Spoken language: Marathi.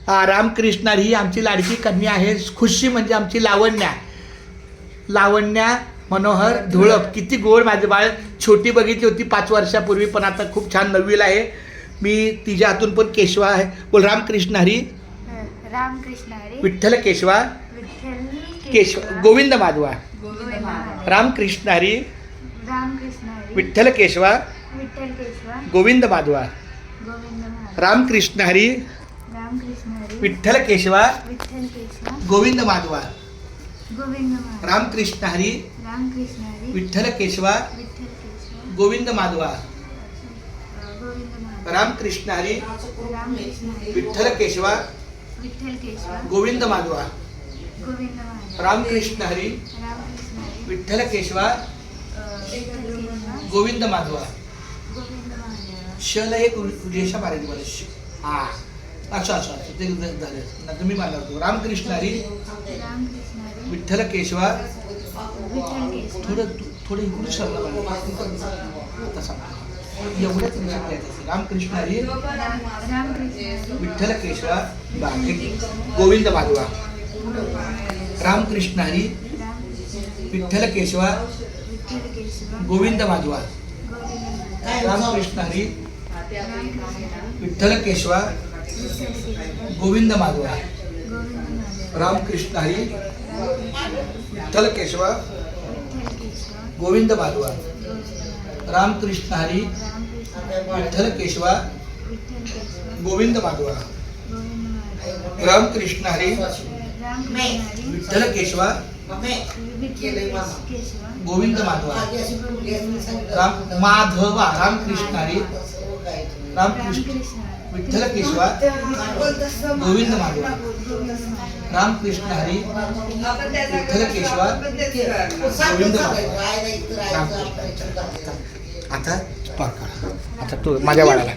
रामकृष्णारी ही आमची लाडकी कन्या आहे. खुशी म्हणजे आमची लावण्या मनोहर धुळप. किती गोड माझे बाळ. छोटी बघितली होती 5 वर्षापूर्वी, पण आता खूप छान 9वीला आहे. मी तिच्या हातून पण केशवा आहे. बोल रामकृष्ण हरी. रामकृष्ण हरी. विठ्ठल केशवा. केशव गोविंद माधवा. रामकृष्ण हरी. रामकृष्ण हरी. विठ्ठल केशवा. विठ्ठल केशवा. गोविंद माधवा. गोविंद महाराज. रामकृष्ण हरी. रामकृष्ण हरी. विठ्ठल केशवा. विठ्ठल केशवा. गोविंद माधवा. गोविंद महाराज. रामकृष्ण हरी. रामकृष्ण हरी. विठ्ठल केशवा. विठ्ठल केशवा. गोविंद माधवा. गोविंद महाराज. रामकृष्ण हरी. रामकृष्ण हरी. विठ्ठल केशवा. विठ्ठल केशवा. गोविंद माधवा. गोविंद महाराज. रामकृष्ण हरी. रामकृष्ण हरी. विठ्ठल केशवा. विठ्ठल केशवा. गोविंद माधवा. गोविंद महाराज. शला एक रेषा मारायची मला. हा असं ते झालं. तुम्ही मला रामकृष्ण हरी. रामकृष्ण हरी. विठ्ठल केशवा. विठ्ठल केशवा. थोडं इकडून सरलं तसा एवढ्याच रेषा लिहायचं. रामकृष्ण हरी. रामकृष्ण हरी. विठ्ठल केशवा. गोविंद माधवा. रामकृष्ण हरी. विठ्ठल केशवा. विठ्ठल केशवा. गोविंद माधवा. गोविंद रामकृष्ण हरी. महाराज. विठ्ठल केशवा. गोविंद माधवा. रामकृष्ण हरी. विठ्ठल केशवा. गोविंद माधवा. रामकृष्ण हरी. विठ्ठल केशवा. गोविंद माधवा. रामकृष्ण हरी. विठ्ठल केशवा. गोविंद माधवा. माधवा. रामकृष्ण हरी. रामकृष्ण विठ्ठल केशवा. गोविंद माधवा. रामकृष्ण हरी. विठ्ठल केशवा. गोविंद माधवा. आता तो माझ्या बाळाला